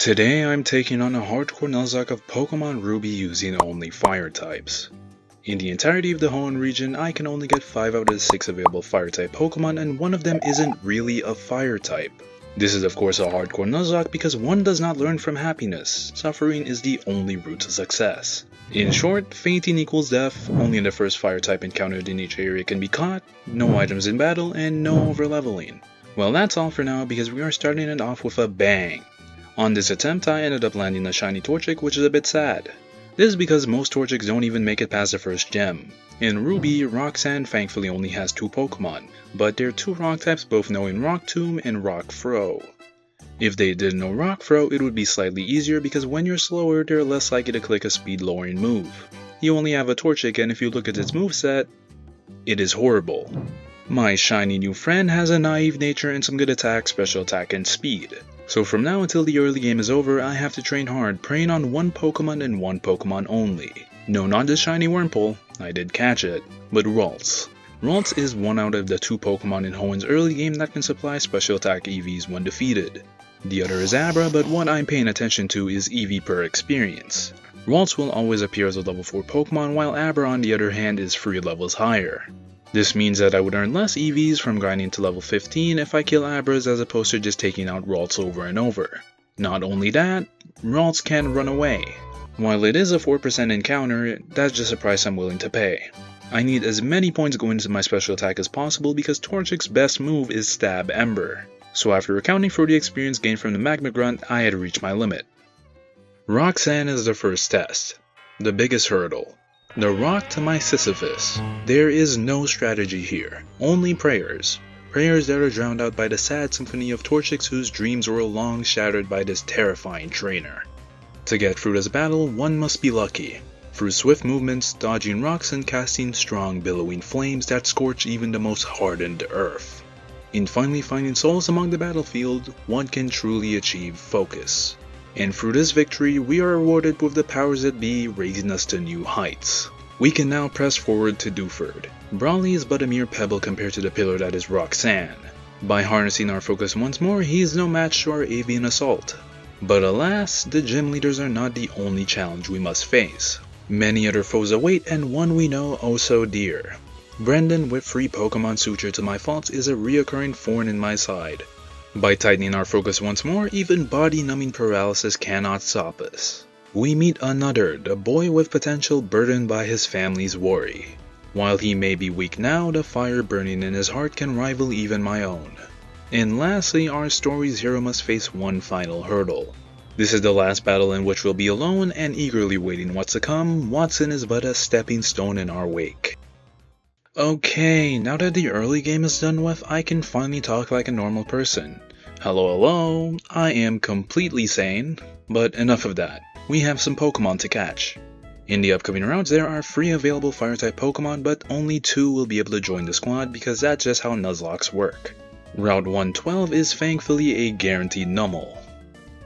Today I'm taking on a hardcore Nuzlocke of Pokémon Ruby using only fire types. In the entirety of the Hoenn region, I can only get 5 out of the 6 available fire-type Pokémon, and one of them isn't really a fire type. This is of course a hardcore Nuzlocke because one does not learn from happiness. Suffering is the only route to success. In short, fainting equals death, only in the first fire type encountered in each area can be caught, no items in battle, and no overleveling. Well, that's all for now because we are starting it off with a bang. On this attempt, I ended up landing a shiny Torchic, which is a bit sad. This is because most Torchics don't even make it past the first gem. In Ruby, Roxanne thankfully only has 2 Pokemon, but they're 2 rock types both knowing Rock Tomb and Rock Throw. If they didn't know Rock Throw, it would be slightly easier because when you're slower, they're less likely to click a speed lowering move. You only have a Torchic, and if you look at its moveset, it is horrible. My shiny new friend has a naive nature and some good attack, special attack, and speed. So from now until the early game is over, I have to train hard, preying on one Pokemon and one Pokemon only. No, not the shiny Wurmple, I did catch it, but Ralts. Ralts is one out of the 2 Pokemon in Hoenn's early game that can supply special attack EVs when defeated. The other is Abra, but what I'm paying attention to is EV per experience. Ralts will always appear as a level 4 Pokemon, while Abra on the other hand is 3 levels higher. This means that I would earn less EVs from grinding to level 15 if I kill Abras as opposed to just taking out Ralts over and over. Not only that, Ralts can run away. While it is a 4% encounter, that's just a price I'm willing to pay. I need as many points going into my special attack as possible because Torchic's best move is Stab Ember. So after accounting for the experience gained from the Magma Grunt, I had reached my limit. Roxanne is the first test, the biggest hurdle. The rock to my Sisyphus. There is no strategy here, only prayers. Prayers that are drowned out by the sad symphony of Torchics whose dreams were long shattered by this terrifying trainer. To get through this battle, one must be lucky. Through swift movements, dodging rocks and casting strong billowing flames that scorch even the most hardened earth. In finally finding souls among the battlefield, one can truly achieve focus. And through this victory, we are rewarded with the powers that be raising us to new heights. We can now press forward to Dewford. Brawly is but a mere pebble compared to the pillar that is Roxanne. By harnessing our focus once more, he is no match to our avian assault. But alas, the gym leaders are not the only challenge we must face. Many other foes await, and one we know oh so dear. Brendan with 3 Pokemon Suture to my faults is a reoccurring thorn in my side. By tightening our focus once more, even body-numbing paralysis cannot stop us. We meet another, the boy with potential burdened by his family's worry. While he may be weak now, the fire burning in his heart can rival even my own. And lastly, our story's hero must face one final hurdle. This is the last battle in which we'll be alone, and eagerly waiting what's to come, Watson is but a stepping stone in our wake. Okay, now that the early game is done with, I can finally talk like a normal person. Hello, I am completely sane, but enough of that. We have some Pokemon to catch. In the upcoming rounds, there are 3 available Fire-type Pokemon, but only 2 will be able to join the squad because that's just how Nuzlocks work. Route 112 is thankfully a guaranteed Numel.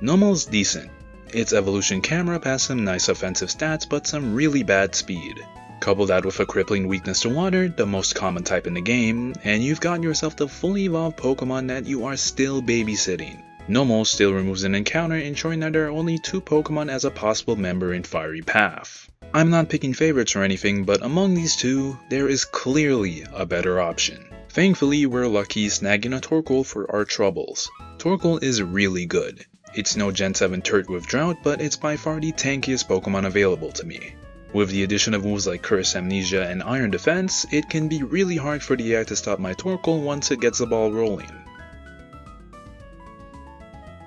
Numel's decent. Its evolution camera has some nice offensive stats, but some really bad speed. Couple that with a crippling weakness to water, the most common type in the game, and you've got yourself the fully evolved Pokemon that you are still babysitting. Numel still removes an encounter, ensuring that there are only 2 Pokemon as a possible member in Fiery Path. I'm not picking favorites or anything, but among these 2, there is clearly a better option. Thankfully, we're lucky snagging a Torkoal for our troubles. Torkoal is really good. It's no Gen 7 Turret with Drought, but it's by far the tankiest Pokemon available to me. With the addition of moves like Curse, Amnesia, and Iron Defense, it can be really hard for the AI to stop my Torkoal once it gets the ball rolling.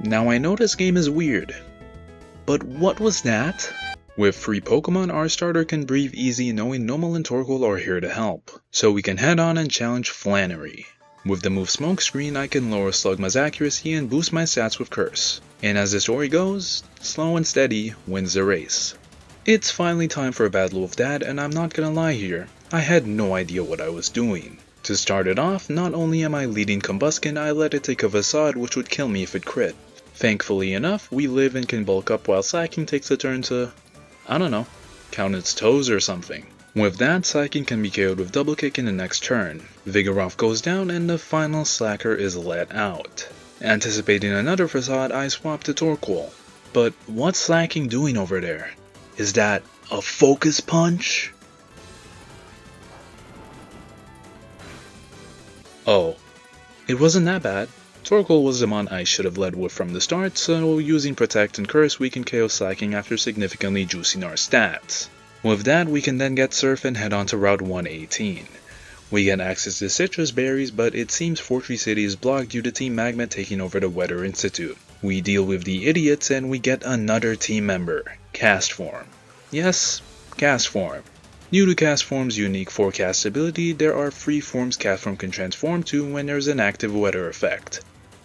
Now I know this game is weird, but what was that? With 3 Pokemon, our starter can breathe easy knowing Numel and Torkoal are here to help, so we can head on and challenge Flannery. With the move Smokescreen, I can lower Slugma's accuracy and boost my stats with Curse. And as the story goes, slow and steady wins the race. It's finally time for a battle with Dad, and I'm not gonna lie here, I had no idea what I was doing. To start it off, not only am I leading Combuskin, I let it take a facade which would kill me if it crit. Thankfully enough, we live and can bulk up while Psyking takes a turn to, I don't know, count its toes or something. With that, Psyking can be KO'd with Double Kick in the next turn. Vigoroth goes down and the final Slacker is let out. Anticipating another facade, I swap to Torkoal. But what's Slacking doing over there? Is that a focus punch? Oh, it wasn't that bad. Torkoal was the mon I should have led with from the start, so using Protect and Curse we can KO Slacking after significantly juicing our stats. With that we can then get Surf and head on to Route 118. We get access to citrus berries, but it seems Fortree City is blocked due to Team Magma taking over the Weather Institute. We deal with the idiots and we get another team member, Castform. Yes, Castform. New to Castform's unique forecast ability, there are 3 forms Castform can transform to when there's an active weather effect.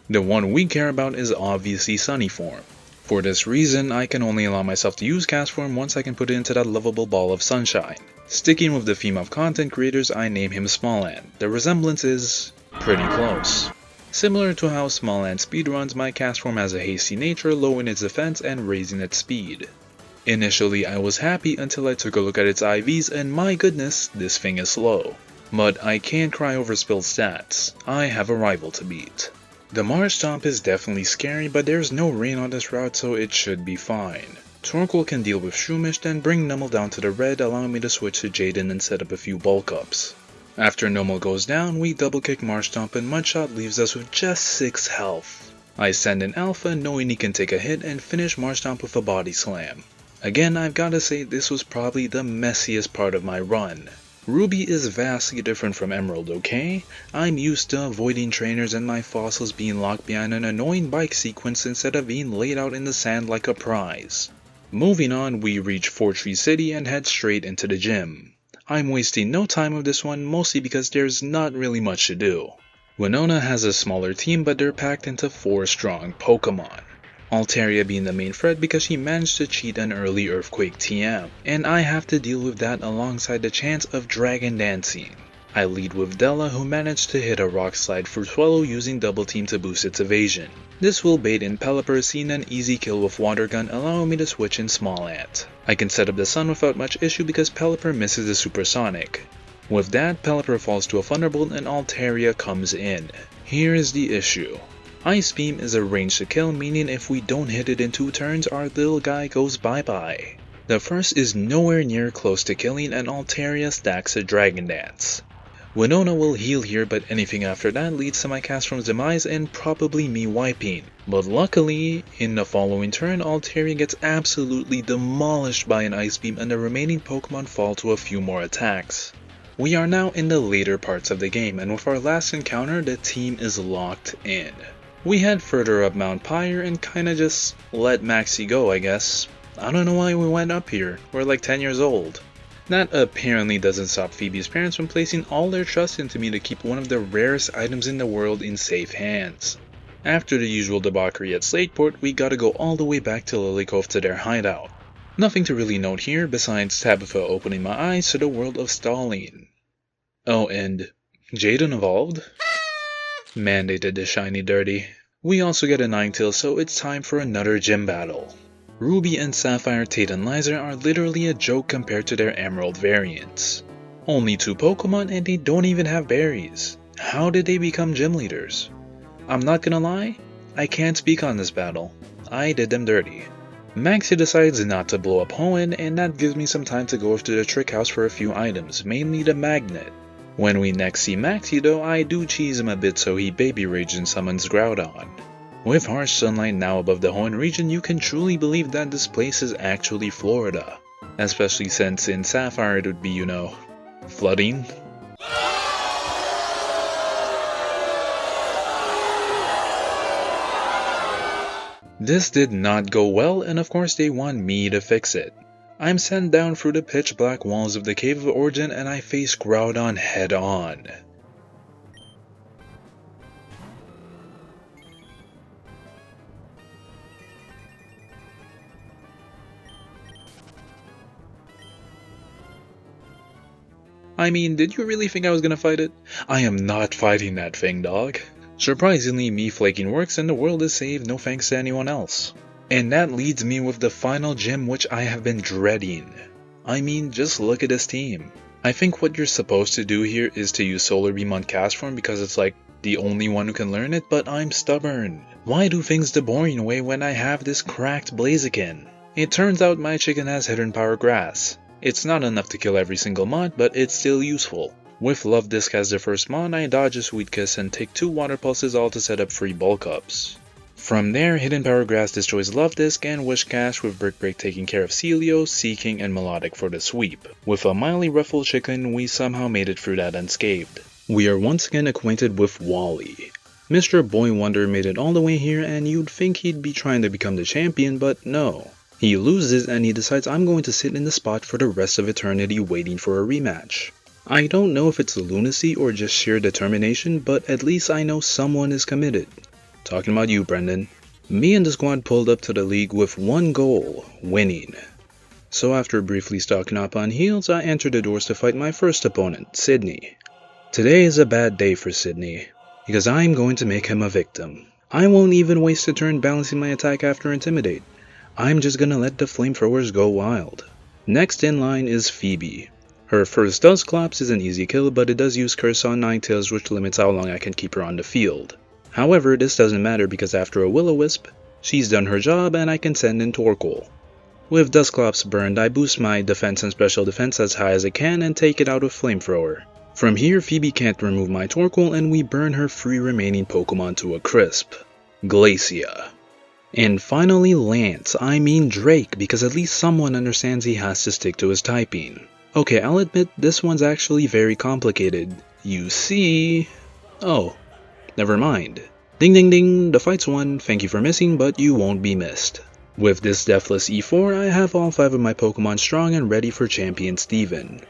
The one we care about is obviously Sunny Form. For this reason, I can only allow myself to use Castform once I can put it into that lovable ball of sunshine. Sticking with the theme of content creators, I name him Smalland. The resemblance is pretty close. Similar to how Smalland speedruns, my Castform has a hasty nature, lowering its defense and raising its speed. Initially I was happy until I took a look at its IVs and my goodness, this thing is slow. But I can't cry over spilled stats. I have a rival to beat. The Mars Stomp is definitely scary, but there's no rain on this route so it should be fine. Torkoal can deal with Shroomish, then bring Numel down to the red, allowing me to switch to Jaden and set up a few bulk ups. After Numel goes down, we double kick Mars Stomp and Mudshot leaves us with just 6 health. I send in Alpha knowing he can take a hit and finish Mars Stomp with a body slam. Again, I've gotta say this was probably the messiest part of my run. Ruby is vastly different from Emerald, okay? I'm used to avoiding trainers and my fossils being locked behind an annoying bike sequence instead of being laid out in the sand like a prize. Moving on, we reach Fortree City and head straight into the gym. I'm wasting no time with this one, mostly because there's not really much to do. Winona has a smaller team, but they're packed into 4 strong Pokémon. Altaria being the main threat because she managed to cheat an early Earthquake TM, and I have to deal with that alongside the chance of Dragon Dancing. I lead with Della, who managed to hit a Rock Slide for Swallow using Double Team to boost its evasion. This will bait in Pelipper, seeing an easy kill with Water Gun, allowing me to switch in Smallant. I can set up the Sun without much issue because Pelipper misses the Supersonic. With that, Pelipper falls to a Thunderbolt and Altaria comes in. Here is the issue. Ice Beam is a range to kill, meaning if we don't hit it in 2 turns, our little guy goes bye-bye. The first is nowhere near close to killing and Altaria stacks a Dragon Dance. Winona will heal here, but anything after that leads to my Castform's demise and probably me wiping. But luckily, in the following turn, Altaria gets absolutely demolished by an Ice Beam and the remaining Pokemon fall to a few more attacks. We are now in the later parts of the game, and with our last encounter, the team is locked in. We head further up Mount Pyre and kinda just let Maxie go, I guess. I don't know why we went up here, we're like 10 years old. That apparently doesn't stop Phoebe's parents from placing all their trust into me to keep one of the rarest items in the world in safe hands. After the usual debauchery at Slateport, we gotta go all the way back to Lily Cove to their hideout. Nothing to really note here besides Tabitha opening my eyes to the world of stalling. Oh, and Jaden evolved? Man, they did the shiny dirty. We also get a Ninetales, so it's time for another gym battle. Ruby and Sapphire Titanizer are literally a joke compared to their Emerald variants. Only 2 Pokemon and they don't even have berries. How did they become gym leaders? I'm not gonna lie, I can't speak on this battle. I did them dirty. Maxie decides not to blow up Hoenn, and that gives me some time to go to the trick house for a few items, mainly the magnet. When we next see Maxie though, I do cheese him a bit so he baby rage and summons Groudon. With harsh sunlight now above the Hoenn region, you can truly believe that this place is actually Florida. Especially since in Sapphire it would be, you know, flooding. This did not go well, and of course they want me to fix it. I'm sent down through the pitch black walls of the Cave of Origin and I face Groudon head on. I mean, did you really think I was gonna fight it? I am not fighting that thing, dog. Surprisingly, me flaking works and the world is saved, no thanks to anyone else. And that leads me with the final gym which I have been dreading. I mean, just look at this team. I think what you're supposed to do here is to use Solar Beam on Castform because it's like the only one who can learn it, but I'm stubborn. Why do things the boring way when I have this cracked Blaziken? It turns out my chicken has hidden power grass. It's not enough to kill every single mod, but it's still useful. With Love Disc as the first mon, I dodge a Sweet Kiss and take 2 Water Pulses all to set up 3 bulk ups. From there, Hidden Power Grass destroys Love Disc and Wish Cash, with Brick Break taking care of Celio, Seeking, and Melodic for the sweep. With a mildly ruffled chicken, we somehow made it through that unscathed. We are once again acquainted with Wally. Mr. Boy Wonder made it all the way here, and you'd think he'd be trying to become the champion, but no. He loses and he decides I'm going to sit in the spot for the rest of eternity waiting for a rematch. I don't know if it's lunacy or just sheer determination, but at least I know someone is committed. Talking about you, Brendan. Me and the squad pulled up to the league with one goal, winning. So after briefly stocking up on heals, I entered the doors to fight my first opponent, Sydney. Today is a bad day for Sydney, because I'm going to make him a victim. I won't even waste a turn balancing my attack after Intimidate. I'm just gonna let the flamethrowers go wild. Next in line is Phoebe. Her first Dusclops is an easy kill, but it does use Curse on Ninetales, which limits how long I can keep her on the field. However, this doesn't matter because after a Will-O-Wisp, she's done her job and I can send in Torkoal. With Dusclops burned, I boost my defense and special defense as high as I can and take it out with Flamethrower. From here, Phoebe can't remove my Torkoal and we burn her 3 remaining Pokemon to a crisp. Glacia. And finally Lance, I mean Drake, because at least someone understands he has to stick to his typing. Okay, I'll admit this one's actually very complicated. You see... Oh, never mind. Ding ding ding, the fight's won, thank you for missing, but you won't be missed. With this Deathless E4, I have all 5 of my Pokemon strong and ready for Champion Steven.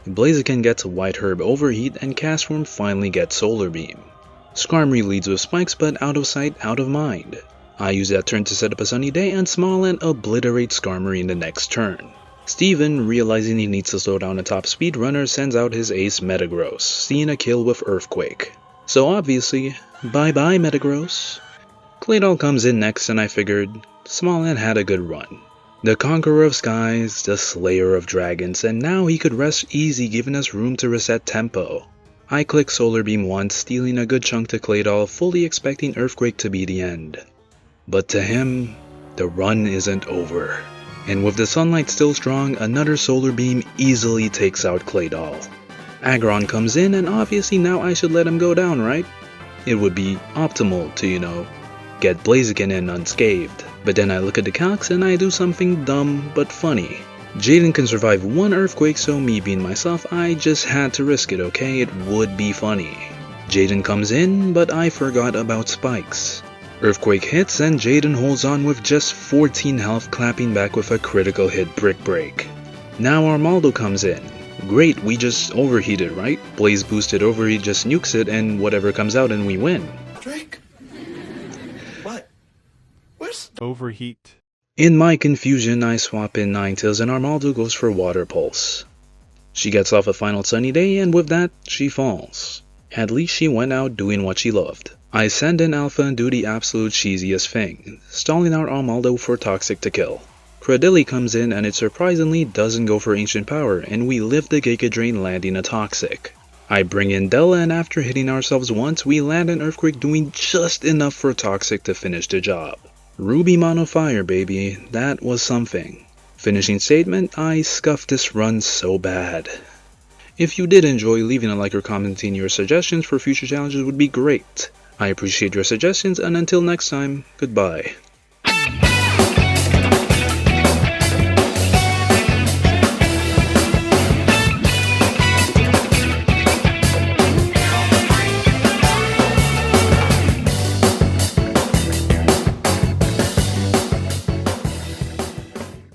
Blaziken gets White Herb Overheat and Castform finally gets Solar Beam. Skarmory leads with Spikes, but out of sight, out of mind. I use that turn to set up a sunny day and Smolland obliterates Skarmory in the next turn. Steven, realizing he needs to slow down the top speed runner, sends out his ace Metagross, seeing a kill with Earthquake. So obviously, bye bye Metagross. Claydol comes in next and I figured Smolland had a good run. The Conqueror of Skies, the Slayer of Dragons, and now he could rest easy giving us room to reset tempo. I click Solar Beam once, stealing a good chunk to Claydol, fully expecting Earthquake to be the end. But to him, the run isn't over. And with the sunlight still strong, another Solar Beam easily takes out Claydol. Aggron comes in and obviously now I should let him go down, right? It would be optimal to, get Blaziken in unscathed. But then I look at the calcs and I do something dumb but funny. Jaden can survive 1 Earthquake, so me being myself, I just had to risk it, okay? It would be funny. Jaden comes in, but I forgot about Spikes. Earthquake hits and Jaden holds on with just 14 health, clapping back with a critical hit Brick Break. Now Armaldo comes in. Great, we just overheated, right? Blaze boosted overheat just nukes it and whatever comes out and we win. Drake? What? Where's Overheat? In my confusion, I swap in Ninetales and Armaldo goes for Water Pulse. She gets off a final sunny day and with that, she falls. At least she went out doing what she loved. I send in Alpha and do the absolute cheesiest thing, stalling out Armaldo for Toxic to kill. Cradilly comes in and it surprisingly doesn't go for Ancient Power and we live the Giga Drain landing a Toxic. I bring in Della and after hitting ourselves once, we land an Earthquake doing just enough for Toxic to finish the job. Ruby Mono Fire, baby, that was something. Finishing statement, I scuffed this run so bad. If you did enjoy, leaving a like or commenting your suggestions for future challenges would be great. I appreciate your suggestions and until next time, goodbye.